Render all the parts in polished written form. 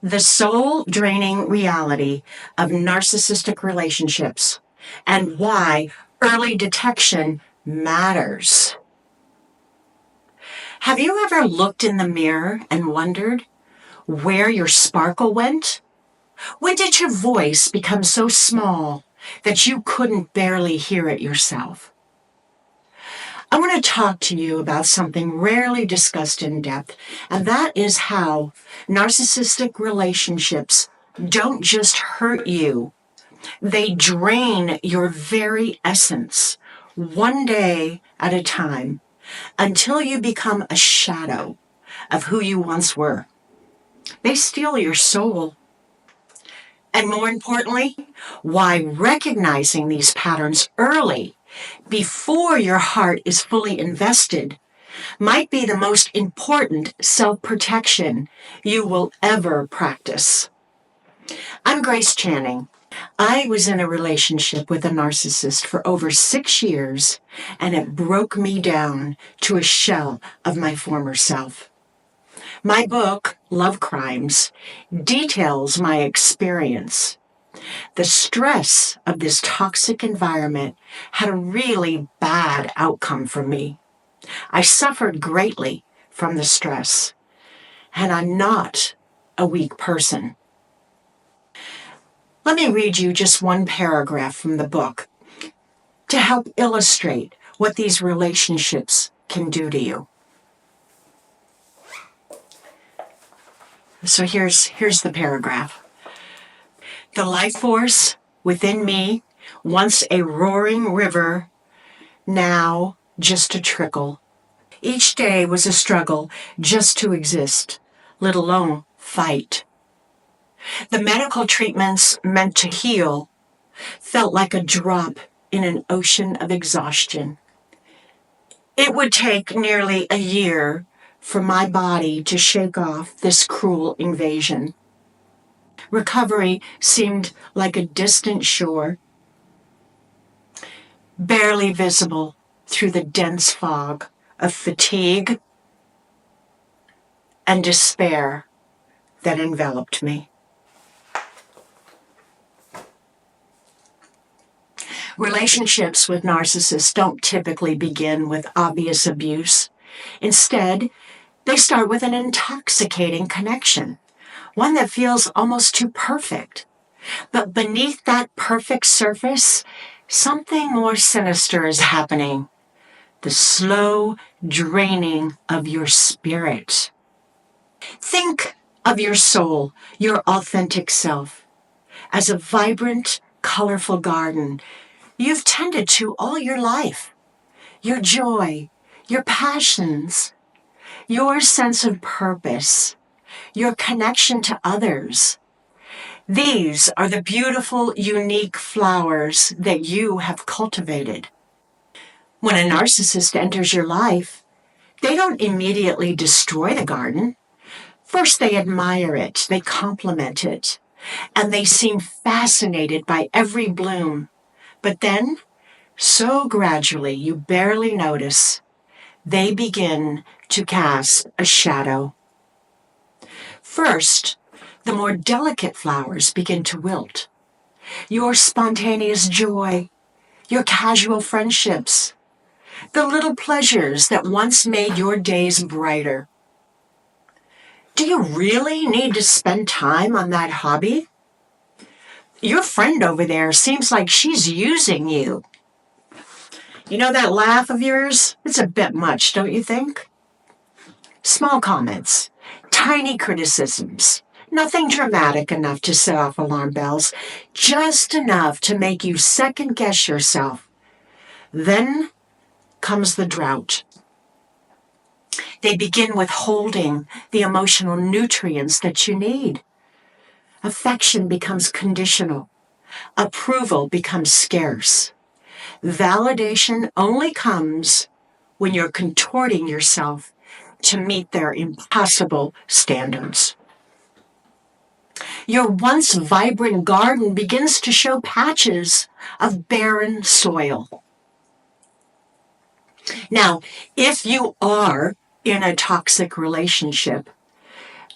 The soul-draining reality of narcissistic relationships and why early detection matters. Have you ever looked in the mirror and wondered where your sparkle went? When did your voice become so small that you couldn't barely hear it yourself? I want to talk to you about something rarely discussed in depth, and that is how narcissistic relationships don't just hurt you, they drain your very essence, one day at a time, until you become a shadow of who you once were. They steal your soul. And more importantly, why recognizing these patterns early, before your heart is fully invested, might be the most important self-protection you will ever practice. I'm Grace Channing. I was in a relationship with a narcissist for over 6 years, and it broke me down to a shell of my former self. My book, Love Crimes, details my experience. The stress of this toxic environment had a really bad outcome for me. I suffered greatly from the stress, and I'm not a weak person. Let me read you just one paragraph from the book to help illustrate what these relationships can do to you. So here's the paragraph. The life force within me, once a roaring river, now just a trickle. Each day was a struggle just to exist, let alone fight. The medical treatments meant to heal felt like a drop in an ocean of exhaustion. It would take nearly a year for my body to shake off this cruel invasion. Recovery seemed like a distant shore, barely visible through the dense fog of fatigue and despair that enveloped me. Relationships with narcissists don't typically begin with obvious abuse. Instead, they start with an intoxicating connection, one that feels almost too perfect. But beneath that perfect surface, something more sinister is happening. The slow draining of your spirit. Think of your soul, your authentic self, as a vibrant, colorful garden you've tended to all your life. Your joy, your passions, your sense of purpose, your connection to others. These are the beautiful, unique flowers that you have cultivated. When a narcissist enters your life, they don't immediately destroy the garden. First, they admire it, they compliment it, and they seem fascinated by every bloom. But then, so gradually you barely notice, they begin to cast a shadow. First, the more delicate flowers begin to wilt. Your spontaneous joy, your casual friendships, the little pleasures that once made your days brighter. Do you really need to spend time on that hobby? Your friend over there seems like she's using you. You know that laugh of yours? It's a bit much, don't you think? Small comments, tiny criticisms, nothing dramatic enough to set off alarm bells, just enough to make you second-guess yourself. Then comes the drought. They begin withholding the emotional nutrients that you need. Affection becomes conditional. Approval becomes scarce. Validation only comes when you're contorting yourself to meet their impossible standards. Your once vibrant garden begins to show patches of barren soil. Now, if you are in a toxic relationship,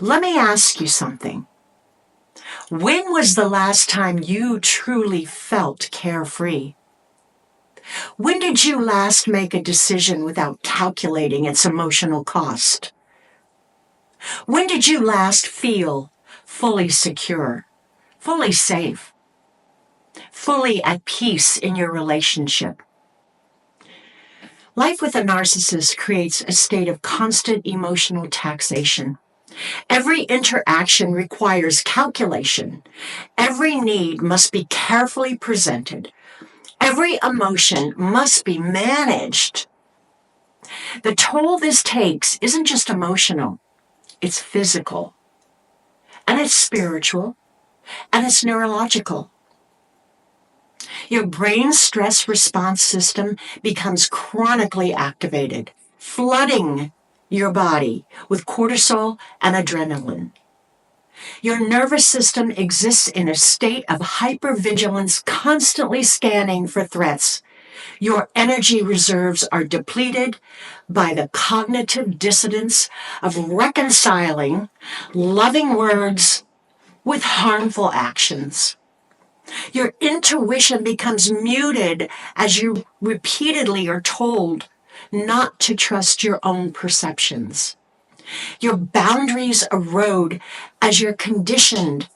let me ask you something. When was the last time you truly felt carefree? When did you last make a decision without calculating its emotional cost? When did you last feel fully secure, fully safe, fully at peace in your relationship? Life with a narcissist creates a state of constant emotional taxation. Every interaction requires calculation. Every need must be carefully presented. Every emotion must be managed. The toll this takes isn't just emotional, it's physical, and it's spiritual, and it's neurological. Your brain's stress response system becomes chronically activated, flooding your body with cortisol and adrenaline. Your nervous system exists in a state of hypervigilance, constantly scanning for threats. Your energy reserves are depleted by the cognitive dissonance of reconciling loving words with harmful actions. Your intuition becomes muted as you repeatedly are told not to trust your own perceptions. Your boundaries erode as you're conditioned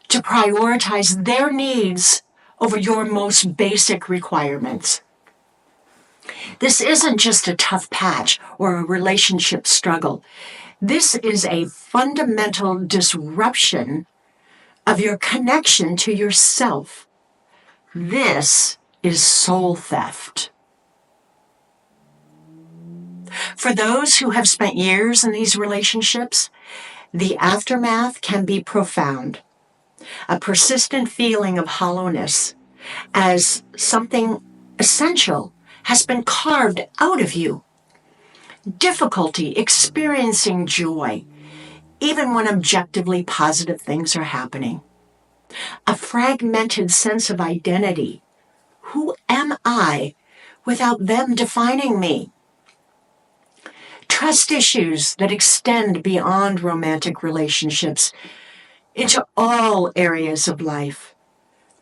to prioritize their needs over your most basic requirements. This isn't just a tough patch or a relationship struggle. This is a fundamental disruption of your connection to yourself. This is soul theft. For those who have spent years in these relationships, the aftermath can be profound. A persistent feeling of hollowness as something essential has been carved out of you. Difficulty experiencing joy, even when objectively positive things are happening. A fragmented sense of identity. Who am I without them defining me? Trust issues that extend beyond romantic relationships into all areas of life.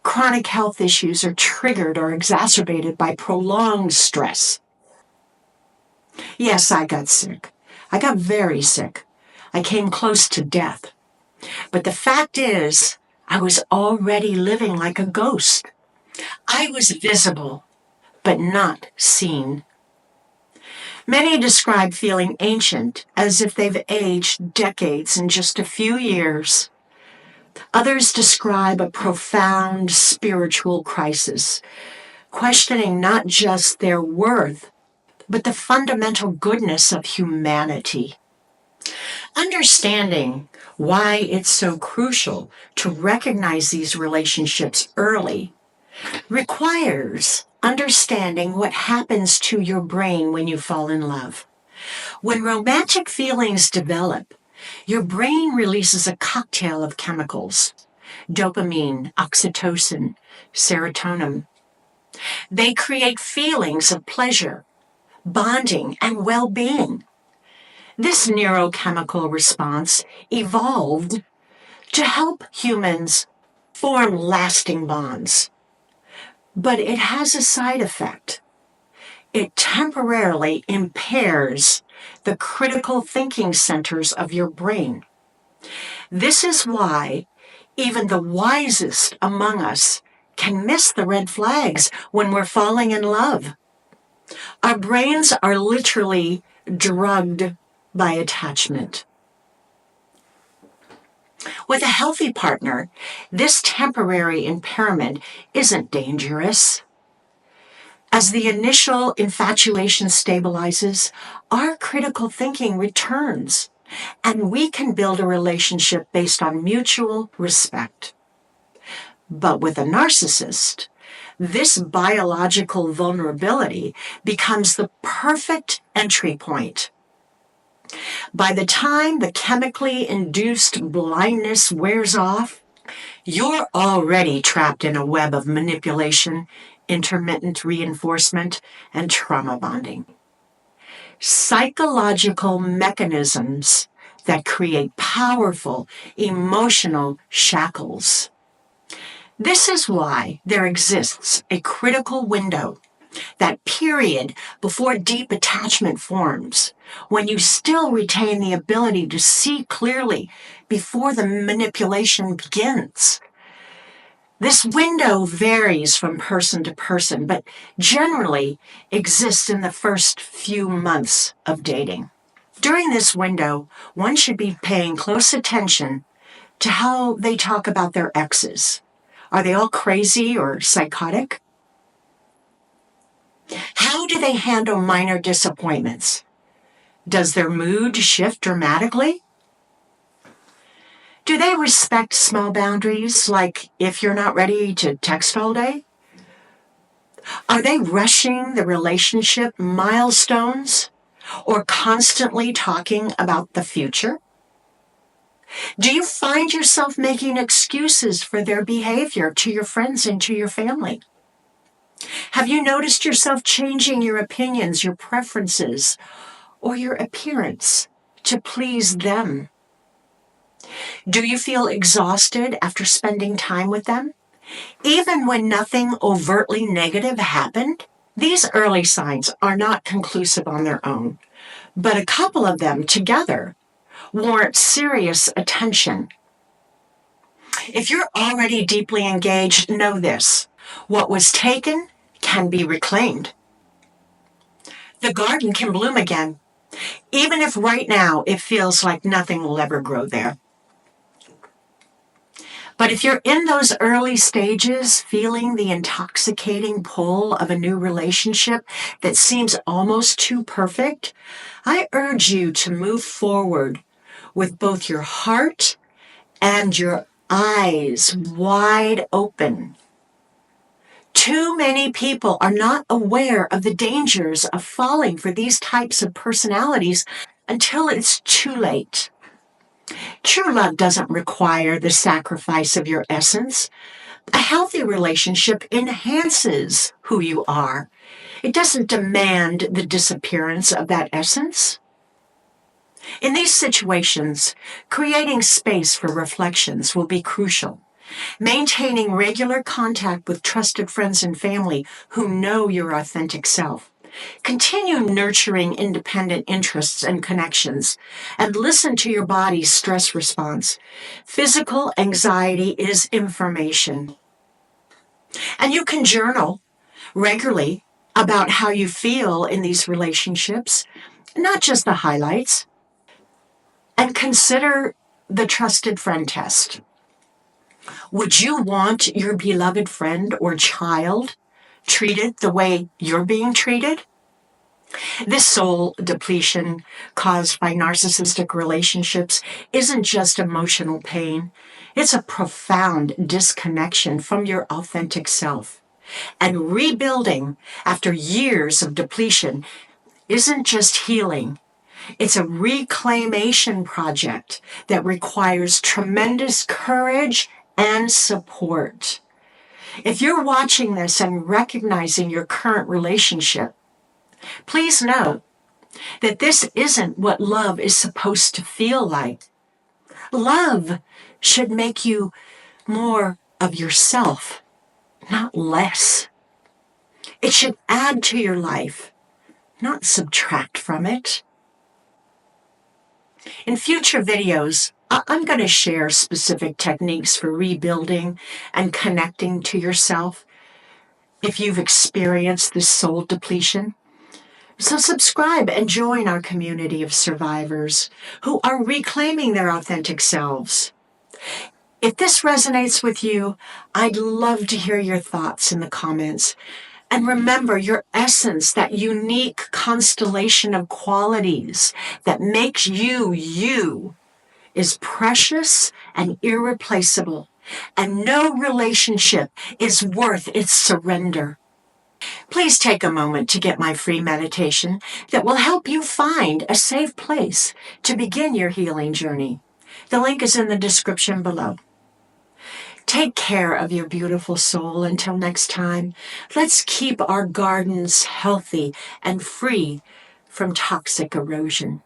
Chronic health issues are triggered or exacerbated by prolonged stress. Yes, I got sick. I got very sick. I came close to death. But the fact is, I was already living like a ghost. I was visible, but not seen. Many describe feeling ancient, as if they've aged decades in just a few years. Others describe a profound spiritual crisis, questioning not just their worth, but the fundamental goodness of humanity. Understanding why it's so crucial to recognize these relationships early requires understanding what happens to your brain when you fall in love. When romantic feelings develop, your brain releases a cocktail of chemicals: dopamine, oxytocin, serotonin. They create feelings of pleasure, bonding, and well-being. This neurochemical response evolved to help humans form lasting bonds. But it has a side effect. It temporarily impairs the critical thinking centers of your brain. This is why even the wisest among us can miss the red flags when we're falling in love. Our brains are literally drugged by attachment. With a healthy partner, this temporary impairment isn't dangerous. As the initial infatuation stabilizes, our critical thinking returns, and we can build a relationship based on mutual respect. But with a narcissist, this biological vulnerability becomes the perfect entry point. By the time the chemically induced blindness wears off, you're already trapped in a web of manipulation, intermittent reinforcement, and trauma bonding. Psychological mechanisms that create powerful emotional shackles. This is why there exists a critical window, that period before deep attachment forms, when you still retain the ability to see clearly before the manipulation begins. This window varies from person to person, but generally exists in the first few months of dating. During this window, one should be paying close attention to how they talk about their exes. Are they all crazy or psychotic? How do they handle minor disappointments? Does their mood shift dramatically? Do they respect small boundaries, like if you're not ready to text all day? Are they rushing the relationship milestones or constantly talking about the future? Do you find yourself making excuses for their behavior to your friends and to your family? Have you noticed yourself changing your opinions, your preferences, or your appearance to please them? Do you feel exhausted after spending time with them, even when nothing overtly negative happened? These early signs are not conclusive on their own, but a couple of them together warrant serious attention. If you're already deeply engaged, know this: what was taken can be reclaimed. The garden can bloom again, even if right now it feels like nothing will ever grow there. But if you're in those early stages, feeling the intoxicating pull of a new relationship that seems almost too perfect, I urge you to move forward with both your heart and your eyes wide open. Too many people are not aware of the dangers of falling for these types of personalities until it's too late. True love doesn't require the sacrifice of your essence. A healthy relationship enhances who you are. It doesn't demand the disappearance of that essence. In these situations, creating space for reflections will be crucial. Maintaining regular contact with trusted friends and family who know your authentic self. Continue nurturing independent interests and connections, and listen to your body's stress response. Physical anxiety is information. And you can journal regularly about how you feel in these relationships, not just the highlights. And consider the trusted friend test. Would you want your beloved friend or child treated the way you're being treated? This soul depletion caused by narcissistic relationships isn't just emotional pain. It's a profound disconnection from your authentic self. And rebuilding after years of depletion isn't just healing. It's a reclamation project that requires tremendous courage and support. If you're watching this and recognizing your current relationship, please know that this isn't what love is supposed to feel like. Love should make you more of yourself, not less. It should add to your life, not subtract from it. In future videos, I'm going to share specific techniques for rebuilding and connecting to yourself if you've experienced this soul depletion. So subscribe and join our community of survivors who are reclaiming their authentic selves. If this resonates with you, I'd love to hear your thoughts in the comments. And remember, your essence, that unique constellation of qualities that makes you, you, is precious and irreplaceable. And no relationship is worth its surrender. Please take a moment to get my free meditation that will help you find a safe place to begin your healing journey. The link is in the description below. Take care of your beautiful soul. Until next time, let's keep our gardens healthy and free from toxic erosion.